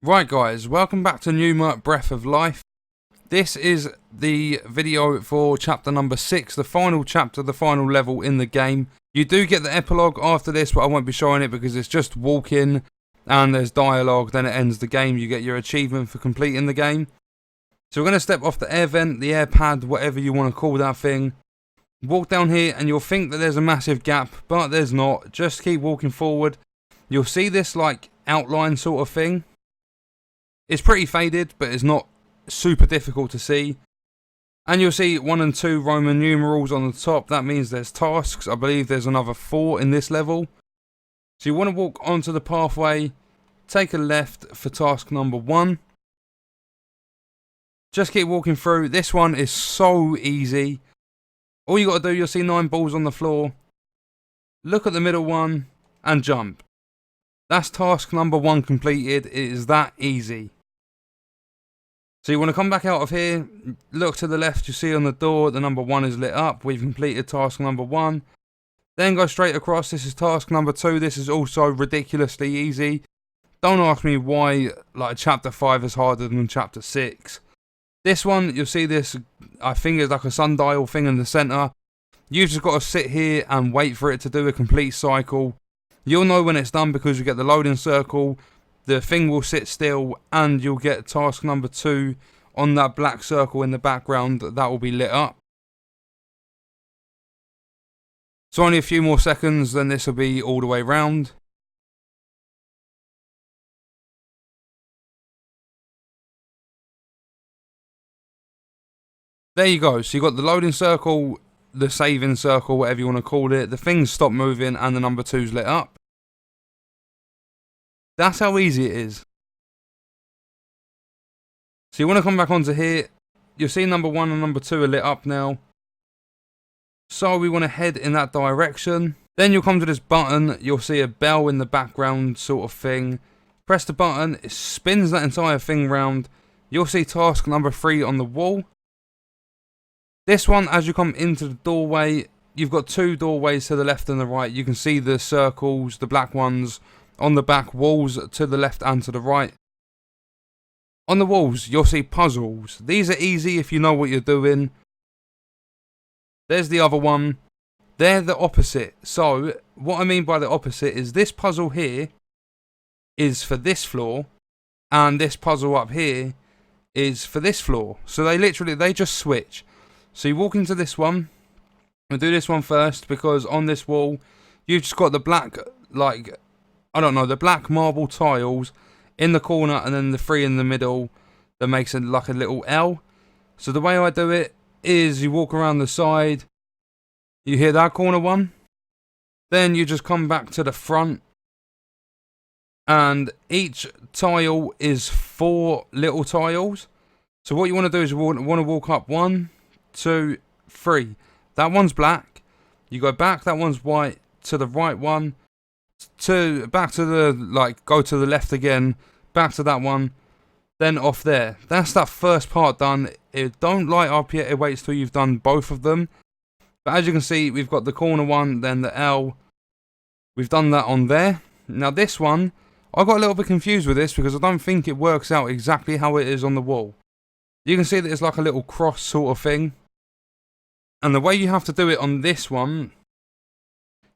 Right guys, welcome back to Pneuma Breath of Life. This is the video for chapter number 6, the final chapter, the final level in the game. You do get the epilogue after this, but I won't be showing it because it's just walking and there's dialogue, then it ends the game. You get your achievement for completing the game. So we're going to step off the air vent, the air pad, whatever you want to call that thing. Walk down here and you'll think that there's a massive gap, but there's not. Just keep walking forward. You'll see this like outline sort of thing. It's pretty faded, but it's not super difficult to see. And you'll see 1 and 2 Roman numerals on the top. That means there's tasks. I believe there's another 4 in this level. So you want to walk onto the pathway, take a left for task number 1. Just keep walking through. This one is so easy. All you got to do, you'll see 9 balls on the floor. Look at the middle one and jump. That's task number 1 completed. It is that easy. So you want to come back out of here, look to the left, you see on the door the number 1 is lit up. We've completed task number 1. Then go straight across. This is task number 2. This is also ridiculously easy. Don't ask me why like chapter 5 is harder than chapter 6. This one, you'll see this, I think it's like a sundial thing in the centre. You've just got to sit here and wait for it to do a complete cycle. You'll know when it's done because you get the loading circle. The thing will sit still and you'll get task number 2 on that black circle in the background. That will be lit up. So only a few more seconds, then this will be all the way round. There you go. So you got the loading circle, the saving circle, whatever you want to call it. The things stop moving and the number 2's lit up. That's how easy it is. So you want to come back onto here. You'll see number 1 and number 2 are lit up now. So we want to head in that direction. Then you'll come to this button. You'll see a bell in the background sort of thing. Press the button. It spins that entire thing round. You'll see task number 3 on the wall. This one, as you come into the doorway, you've got 2 doorways to the left and the right. You can see the circles, the black ones, on the back walls to the left and to the right. On the walls, you'll see puzzles. These are easy if you know what you're doing. There's the other one. They're the opposite. So, what I mean by the opposite is this puzzle here is for this floor, and this puzzle up here is for this floor. So they just switch. So you walk into this one. We'll do this one first because on this wall, you've just got the black, like, I don't know, the black marble tiles in the corner and then the 3 in the middle that makes it like a little L. So the way I do it is you walk around the side, you hear that corner one, then you just come back to the front and each tile is 4 little tiles. So what you want to do is you want to walk up 1, 2, 3. That one's black. You go back, that one's white, to the right one, back to the, like, go to the left again, back to that one, then off there. That's that first part done. It don't light up yet, it waits till you've done both of them. But as you can see, we've got the corner one, then the L. We've done that on there. Now this one, I got a little bit confused with this because I don't think it works out exactly how it is on the wall. You can see that it's like a little cross sort of thing. And the way you have to do it on this one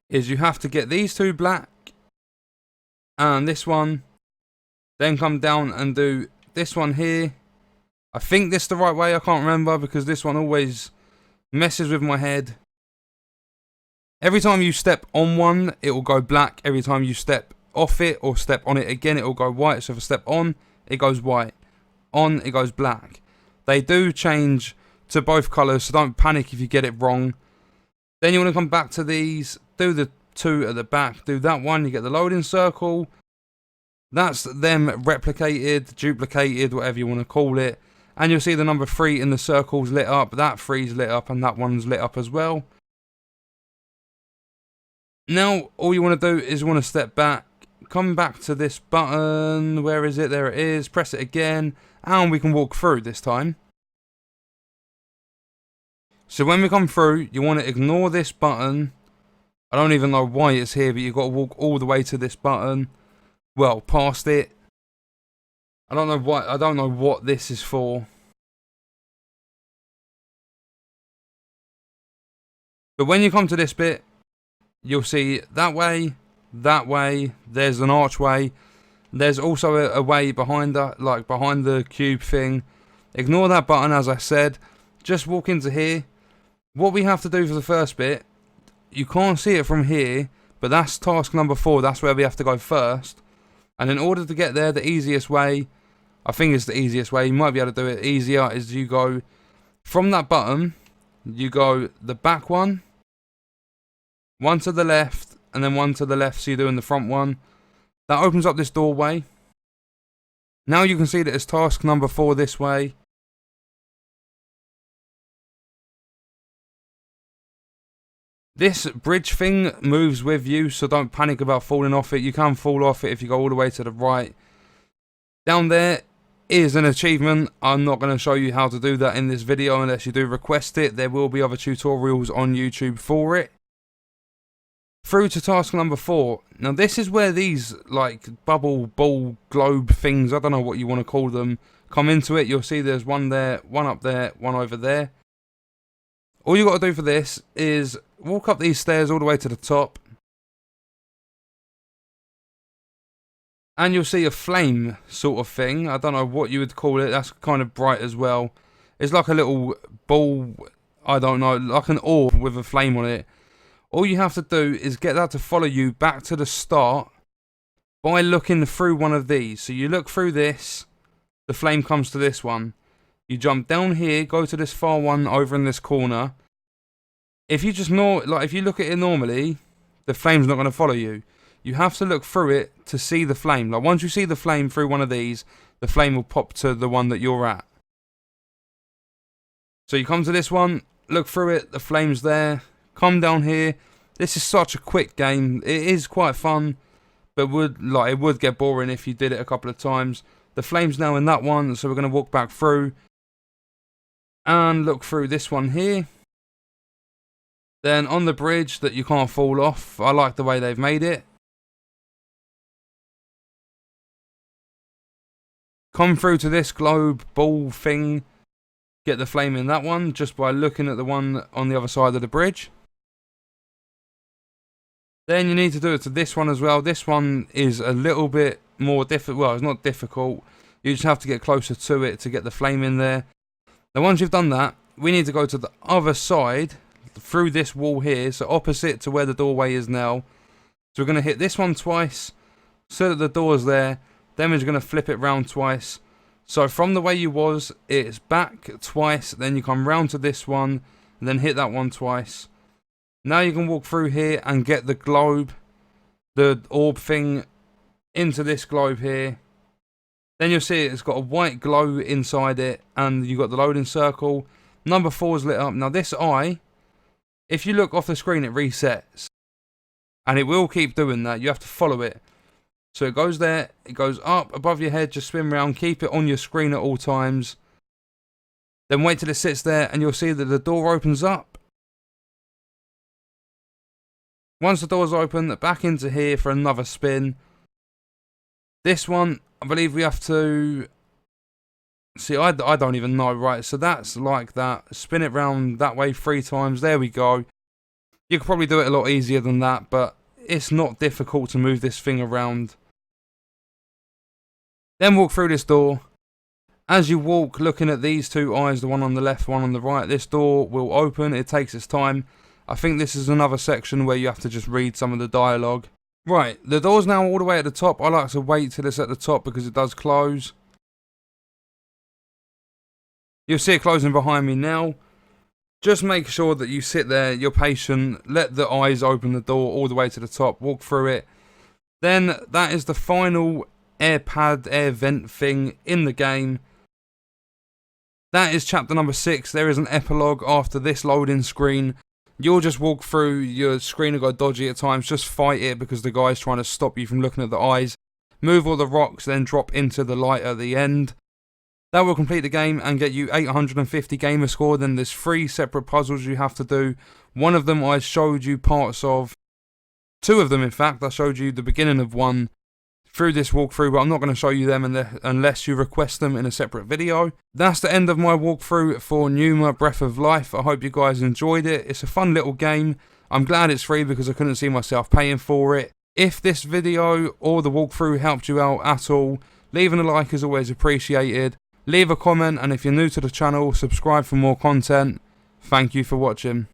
is you have to get these 2 black and this one, then come down and do this one here. I think this is the right way, I can't remember because this one always messes with my head. Every time you step on one, it will go black. Every time you step off it or step on it again, it will go white. So if I step on, it goes white. On, it goes black. They do change to both colours, so don't panic if you get it wrong. Then you want to come back to these, do the 2 at the back, do that one, you get the loading circle. That's them replicated, duplicated, whatever you want to call it. And you'll see the number 3 in the circles lit up, that 3's lit up, and that one's lit up as well. Now, all you want to do is you want to step back, come back to this button, where is it? There it is, press it again, and we can walk through this time. So when we come through, you want to ignore this button. I don't even know why it's here, but you've got to walk all the way to this button. Well, past it. I don't know what this is for. But when you come to this bit, you'll see that way, there's an archway. There's also a way behind that, like behind the cube thing. Ignore that button, as I said. Just walk into here. What we have to do for the first bit, you can't see it from here, but that's task number 4. That's where we have to go first. And in order to get there, the easiest way, I think it's the easiest way, you might be able to do it easier, is you go from that button, you go the back one to the left, and then one to the left, so you're doing the front one. That opens up this doorway. Now you can see that it's task number 4 this way. This bridge thing moves with you, so don't panic about falling off it. You can fall off it if you go all the way to the right. Down there is an achievement. I'm not going to show you how to do that in this video unless you do request it. There will be other tutorials on YouTube for it. Through to task number 4. Now this is where these like bubble ball globe things, I don't know what you want to call them, come into it. You'll see there's one there, one up there, one over there. All you got to do for this is walk up these stairs all the way to the top. And you'll see a flame sort of thing. I don't know what you would call it. That's kind of bright as well. It's like a little ball, I don't know, like an orb with a flame on it. All you have to do is get that to follow you back to the start by looking through one of these. So you look through this, the flame comes to this one. You jump down here, go to this far one over in this corner. If you just if you look at it normally, the flame's not going to follow you. You have to look through it to see the flame. Like once you see the flame through one of these, the flame will pop to the one that you're at. So you come to this one, look through it, the flame's there. Come down here. This is such a quick game. It is quite fun, but it would get boring if you did it a couple of times. The flame's now in that one, so we're going to walk back through and look through this one here. Then on the bridge that you can't fall off, I like the way they've made it. Come through to this globe ball thing. Get the flame in that one just by looking at the one on the other side of the bridge. Then you need to do it to this one as well. This one is a little bit more difficult. Well, it's not difficult. You just have to get closer to it to get the flame in there. Now, once you've done that, we need to go to the other side through this wall here. So opposite to where the doorway is now. So we're going to hit this one twice so that the door's there. Then we're going to flip it round twice. So from the way you was, it's back twice. Then you come round to this one. And then hit that one twice. Now you can walk through here and get the globe, the orb thing, into this globe here. Then you'll see it's got a white glow inside it, and you've got the loading circle. Number 4's lit up. Now this eye, if you look off the screen, it resets. And it will keep doing that. You have to follow it. So it goes there, it goes up above your head, just spin around, keep it on your screen at all times. Then wait till it sits there, and you'll see that the door opens up. Once the door's open, back into here for another spin. This one, I believe we have to... See, I don't even know, right? So that's like that. Spin it round that way 3 times. There we go. You could probably do it a lot easier than that, but it's not difficult to move this thing around. Then walk through this door. As you walk, looking at these 2 eyes, the one on the left, one on the right, this door will open. It takes its time. I think this is another section where you have to just read some of the dialogue. Right, the door's now all the way at the top. I like to wait till it's at the top because it does close. You'll see it closing behind me now. Just make sure that you sit there, you're patient, let the eyes open the door all the way to the top, walk through it. Then that is the final air pad, air vent thing in the game. That is chapter number 6. There is an epilogue after this loading screen. You'll just walk through, your screen will go dodgy at times, just fight it because the guy's trying to stop you from looking at the eyes. Move all the rocks, then drop into the light at the end. That will complete the game and get you 850 gamer score. Then there's 3 separate puzzles you have to do. One of them I showed you parts of. 2 of them, in fact, I showed you the beginning of one. through this walkthrough, but I'm not going to show you them unless you request them in a separate video. That's the end of my walkthrough for Pneuma Breath of Life. I hope you guys enjoyed it. It's a fun little game. I'm glad it's free because I couldn't see myself paying for it. If this video or the walkthrough helped you out at all, leaving a like is always appreciated. Leave a comment, and if you're new to the channel, subscribe for more content. Thank you for watching.